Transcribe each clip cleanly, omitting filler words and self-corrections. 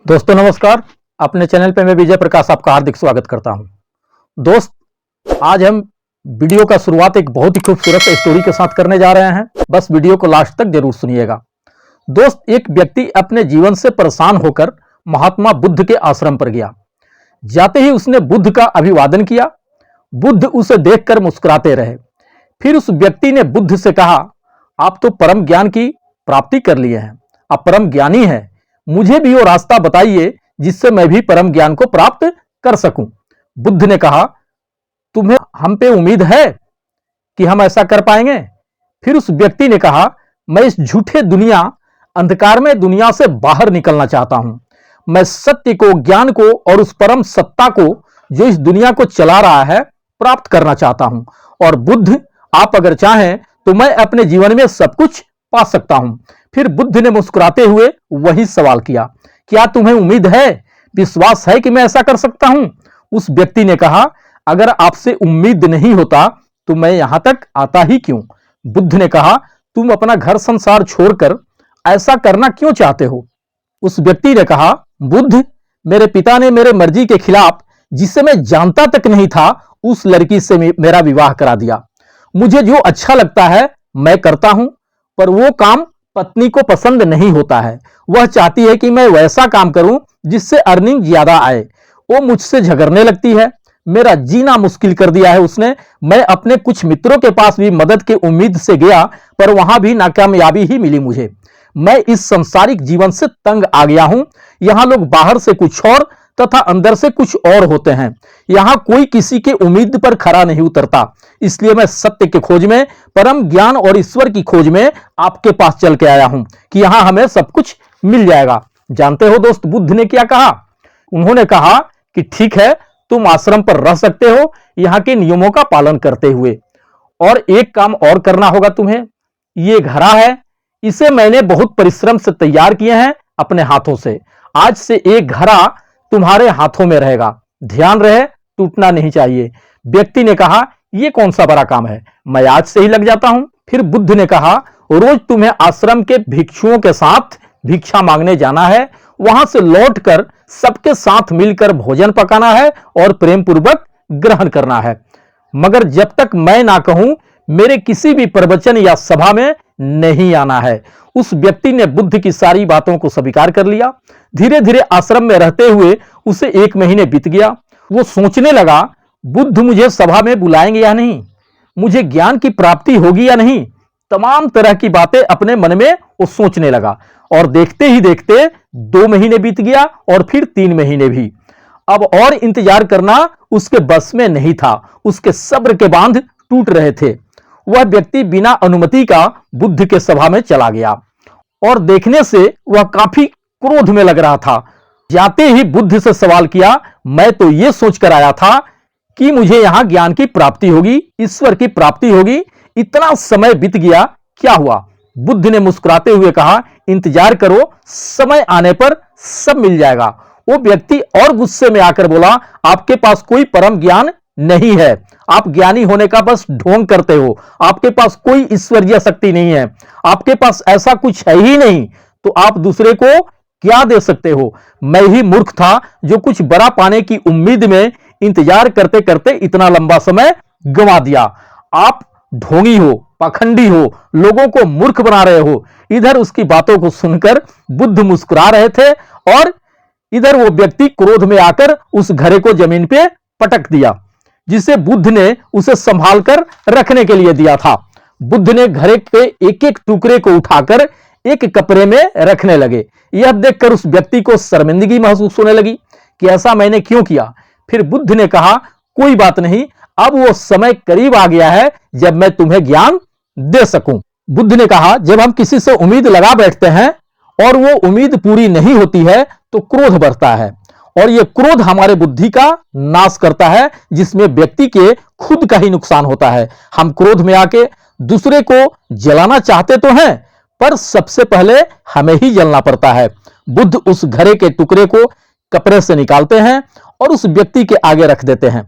दोस्तों नमस्कार। अपने चैनल पे मैं विजय प्रकाश आपका हार्दिक स्वागत करता हूं। दोस्त आज हम वीडियो का शुरुआत एक बहुत ही खूबसूरत स्टोरी के साथ करने जा रहे हैं। बस वीडियो को लास्ट तक जरूर सुनिएगा। दोस्त, एक व्यक्ति अपने जीवन से परेशान होकर महात्मा बुद्ध के आश्रम पर गया। जाते ही उसने बुद्ध का अभिवादन किया। बुद्ध उसे देखकर मुस्कुराते रहे। फिर उस व्यक्ति ने बुद्ध से कहा, आप तो परम ज्ञान की प्राप्ति कर लिए हैं, आप परम ज्ञानी हैं, मुझे भी वो रास्ता बताइए जिससे मैं भी परम ज्ञान को प्राप्त कर सकूं। बुद्ध ने कहा, तुम्हें हम पे उम्मीद है कि हम ऐसा कर पाएंगे? फिर उस व्यक्ति ने कहा, मैं इस झूठे अंधकार में दुनिया से बाहर निकलना चाहता हूं। मैं सत्य को, ज्ञान को और उस परम सत्ता को जो इस दुनिया को चला रहा है प्राप्त करना चाहता हूं। और बुद्ध, आप अगर चाहें तो मैं अपने जीवन में सब कुछ पा सकता हूं। फिर बुद्ध ने मुस्कुराते हुए वही सवाल किया, क्या तुम्हें उम्मीद है, विश्वास है कि मैं ऐसा कर सकता हूं? उस व्यक्ति ने कहा, अगर आपसे उम्मीद नहीं होता तो मैं यहां तक आता ही क्यों? बुद्ध ने कहा, तुम अपना घर संसार छोड़कर ऐसा करना क्यों चाहते हो? उस व्यक्ति ने कहा, बुद्ध, मेरे पिता ने मेरे मर्जी के खिलाफ, जिसे मैं जानता तक नहीं था, उस लड़की से मेरा विवाह करा दिया। मुझे जो अच्छा लगता है मैं करता हूं, पर वो काम पत्नी को पसंद नहीं होता है। वह चाहती है कि मैं वैसा काम करूं जिससे अर्निंग ज्यादा आए। वो मुझसे झगड़ने लगती है, मेरा जीना मुश्किल कर दिया है उसने। मैं अपने कुछ मित्रों के पास भी मदद की उम्मीद से गया, पर वहां भी नाकामयाबी ही मिली मुझे। मैं इस सांसारिक जीवन से तंग आ गया हूं। यहां लोग बाहर से कुछ और तथा अंदर से कुछ और होते हैं। यहां कोई किसी के उम्मीद पर खरा नहीं उतरता। इसलिए मैं सत्य की खोज में, परम ज्ञान और ईश्वर की खोज में आपके पास चल के आया हूं कि यहां हमें सब कुछ मिल जाएगा। जानते हो दोस्त, बुद्ध ने क्या कहा? उन्होंने कहा कि ठीक है, तुम आश्रम पर रह सकते हो यहां के नियमों का पालन करते हुए, और एक काम और करना होगा तुम्हें। ये घड़ा है, इसे मैंने बहुत परिश्रम से तैयार किए हैं अपने हाथों से। आज से एक घड़ा तुम्हारे हाथों में रहेगा, ध्यान रहे टूटना नहीं चाहिए। व्यक्ति ने कहा, यह कौन सा बड़ा काम है, मैं आज से ही लग जाता हूं। फिर बुद्ध ने कहा, रोज तुम्हें आश्रम के भिक्षुओं के साथ भिक्षा मांगने जाना है। वहां से लौटकर सबके साथ मिलकर भोजन पकाना है और प्रेम पूर्वक ग्रहण करना है। मगर जब तक मैं ना कहूं, मेरे किसी भी प्रवचन या सभा में नहीं आना है। उस व्यक्ति ने बुद्ध की सारी बातों को स्वीकार कर लिया। धीरे धीरे आश्रम में रहते हुए उसे 1 महीने बीत गया। वो सोचने लगा, बुद्ध मुझे सभा में बुलाएंगे या नहीं, मुझे ज्ञान की प्राप्ति होगी या नहीं। तमाम तरह की बातें अपने मन में वो सोचने लगा। और देखते ही देखते 2 महीने बीत गया और फिर 3 महीने भी। अब और इंतजार करना उसके बस में नहीं था। उसके सब्र के बांध टूट रहे थे। वह व्यक्ति बिना अनुमति का बुद्ध के सभा में चला गया और देखने से वह काफी क्रोध में लग रहा था। जाते ही बुद्ध से सवाल किया, मैं तो यह सोचकर आया था कि मुझे यहां ज्ञान की प्राप्ति होगी, ईश्वर की प्राप्ति होगी। इतना समय बीत गया, क्या हुआ? बुद्ध ने मुस्कुराते हुए कहा, इंतजार करो, समय आने पर सब मिल जाएगा। वो व्यक्ति और गुस्से में आकर बोला, आपके पास कोई परम ज्ञान नहीं है, आप ज्ञानी होने का बस ढोंग करते हो। आपके पास कोई ईश्वरीय शक्ति नहीं है, आपके पास ऐसा कुछ है ही नहीं, तो आप दूसरे को क्या दे सकते हो? मैं ही मूर्ख था जो कुछ बड़ा पाने की उम्मीद में इंतजार करते करते इतना लंबा समय गंवा दिया। आप ढोंगी हो, पाखंडी हो, लोगों को मूर्ख बना रहे हो। इधर उसकी बातों को सुनकर बुद्ध मुस्कुरा रहे थे और इधर वो व्यक्ति क्रोध में आकर उस घड़े को जमीन पे पटक दिया, जिसे बुद्ध ने उसे संभाल कर रखने के लिए दिया था। बुद्ध ने घड़े के एक एक टुकड़े को उठाकर एक कपड़े में रखने लगे। यह देखकर उस व्यक्ति को शर्मिंदगी महसूस होने लगी कि ऐसा मैंने क्यों किया। फिर बुद्ध ने कहा, कोई बात नहीं, अब वो समय करीब आ गया है जब मैं तुम्हें ज्ञान दे सकूं। बुद्ध ने कहा, जब हम किसी से उम्मीद लगा बैठते हैं और वो उम्मीद पूरी नहीं होती है तो क्रोध बढ़ता है, और यह क्रोध हमारे बुद्धि का नाश करता है, जिसमें व्यक्ति के खुद का ही नुकसान होता है। हम क्रोध में आके दूसरे को जलाना चाहते तो हैं, पर सबसे पहले हमें ही जलना पड़ता है। बुद्ध उस घड़े के टुकड़े को कपड़े से निकालते हैं और उस व्यक्ति के आगे रख देते हैं।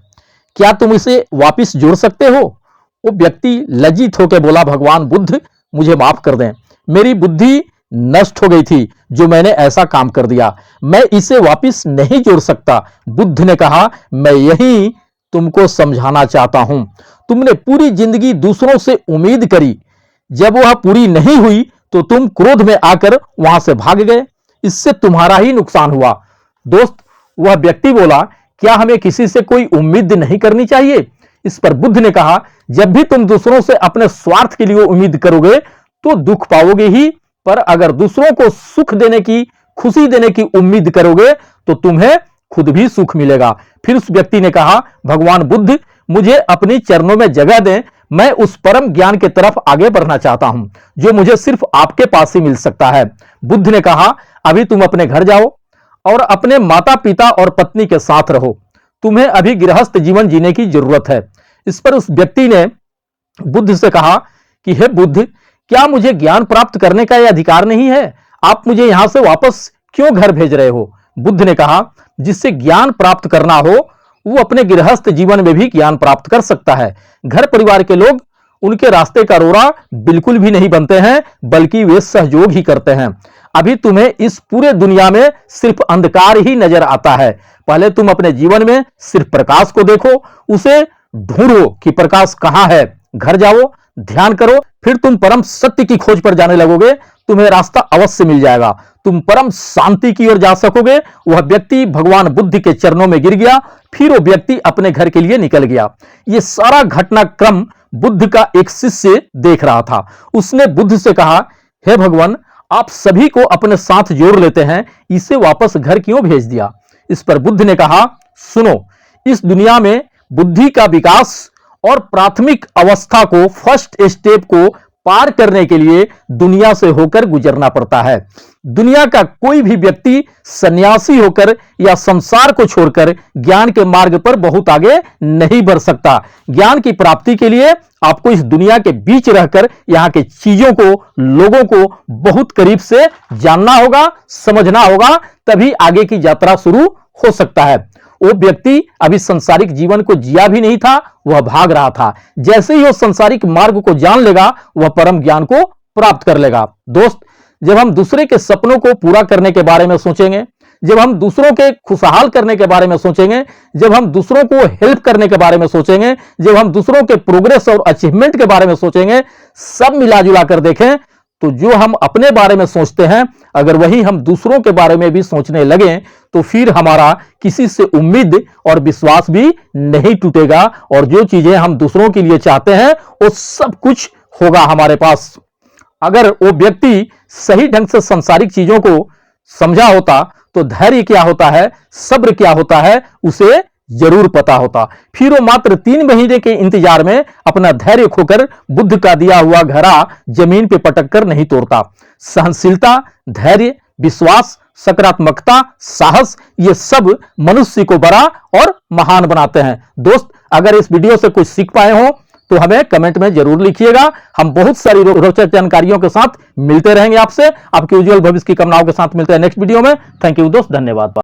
क्या तुम इसे वापस जोड़ सकते हो? वो व्यक्ति लज्जित होकर बोला, भगवान बुद्ध, मुझे माफ कर दें, मेरी बुद्धि नष्ट हो गई थी जो मैंने ऐसा काम कर दिया, मैं इसे वापस नहीं जोड़ सकता। बुद्ध ने कहा, मैं यही तुमको समझाना चाहता हूं। तुमने पूरी जिंदगी दूसरों से उम्मीद करी, जब वह पूरी नहीं हुई तो तुम क्रोध में आकर वहां से भाग गए, इससे तुम्हारा ही नुकसान हुआ। दोस्त, वह व्यक्ति बोला, क्या हमें किसी से कोई उम्मीद नहीं करनी चाहिए? इस पर बुद्ध ने कहा, जब भी तुम दूसरों से अपने स्वार्थ के लिए उम्मीद करोगे तो दुख पाओगे ही, पर अगर दूसरों को सुख देने की, खुशी देने की उम्मीद करोगे तो तुम्हें खुद भी सुख मिलेगा। फिर उस व्यक्ति ने कहा, भगवान बुद्ध, मुझे अपनी चरणों में जगह दें, मैं उस परम ज्ञान की तरफ आगे बढ़ना चाहता हूं जो मुझे सिर्फ आपके पास ही मिल सकता है। बुद्ध ने कहा, अभी तुम अपने घर जाओ और अपने माता पिता और पत्नी के साथ रहो, तुम्हें अभी गृहस्थ जीवन जीने की जरूरत है। इस पर उस व्यक्ति ने बुद्ध से कहा कि हे बुद्ध, क्या मुझे ज्ञान प्राप्त करने का यह अधिकार नहीं है? आप मुझे यहां से वापस क्यों घर भेज रहे हो? बुद्ध ने कहा, जिससे ज्ञान प्राप्त करना हो वो अपने गृहस्थ जीवन में भी ज्ञान प्राप्त कर सकता है। घर परिवार के लोग उनके रास्ते का रोड़ा बिल्कुल भी नहीं बनते हैं, बल्कि वे सहयोग ही करते हैं। अभी तुम्हें इस पूरे दुनिया में सिर्फ अंधकार ही नजर आता है। पहले तुम अपने जीवन में सिर्फ प्रकाश को देखो, उसे ढूंढो कि प्रकाश कहां है। घर जाओ, ध्यान करो, फिर तुम परम सत्य की खोज पर जाने लगोगे, तुम्हें रास्ता अवश्य मिल जाएगा, तुम परम शांति की ओर जा सकोगे। वह व्यक्ति भगवान बुद्ध के चरणों में गिर गया, फिर वो व्यक्ति अपने घर के लिए निकल गया। यह सारा घटनाक्रम बुद्ध का एक शिष्य देख रहा था। उसने बुद्ध से कहा, हे भगवान, आप सभी को अपने साथ जोड़ लेते हैं, इसे वापस घर क्यों भेज दिया? इस पर बुद्ध ने कहा, सुनो, इस दुनिया में बुद्धि का विकास और प्राथमिक अवस्था को, फर्स्ट स्टेप को पार करने के लिए दुनिया से होकर गुजरना पड़ता है। दुनिया का कोई भी व्यक्ति सन्यासी होकर या संसार को छोड़कर ज्ञान के मार्ग पर बहुत आगे नहीं बढ़ सकता। ज्ञान की प्राप्ति के लिए आपको इस दुनिया के बीच रहकर यहाँ के चीजों को, लोगों को बहुत करीब से जानना होगा, समझना होगा, तभी आगे की यात्रा शुरू हो सकता है। वो व्यक्ति अभी सांसारिक जीवन को जिया भी नहीं था, वह भाग रहा था। जैसे ही वो सांसारिक मार्ग को जान लेगा, वह परम ज्ञान को प्राप्त कर लेगा। दोस्त, जब हम दूसरे के सपनों को पूरा करने के बारे में सोचेंगे, जब हम दूसरों के खुशहाल करने के बारे में सोचेंगे, जब हम दूसरों को हेल्प करने के बारे में सोचेंगे, जब हम दूसरों के प्रोग्रेस और अचीवमेंट के बारे में सोचेंगे, सब मिला जुला कर देखें तो जो हम अपने बारे में सोचते हैं, अगर वही हम दूसरों के बारे में भी सोचने लगे तो फिर हमारा किसी से उम्मीद और विश्वास भी नहीं टूटेगा, और जो चीजें हम दूसरों के लिए चाहते हैं वो सब कुछ होगा हमारे पास। अगर वो व्यक्ति सही ढंग से सांसारिक चीजों को समझा होता तो धैर्य क्या होता है, सब्र क्या होता है, उसे जरूर पता होता। फिर वो मात्र 3 महीने के इंतजार में अपना धैर्य खोकर बुद्ध का दिया हुआ घड़ा जमीन पे पटक कर नहीं तोड़ता। सहनशीलता, धैर्य, विश्वास, सकारात्मकता, साहस, ये सब मनुष्य को बड़ा और महान बनाते हैं। दोस्त, अगर इस वीडियो से कुछ सीख पाए हो तो हमें कमेंट में जरूर लिखिएगा। हम बहुत सारी रोचक जानकारियों के साथ मिलते रहेंगे आपसे। आपके उज्जवल भविष्य की कामनाओं के साथ मिलते हैं नेक्स्ट वीडियो में। थैंक यू दोस्त, धन्यवाद।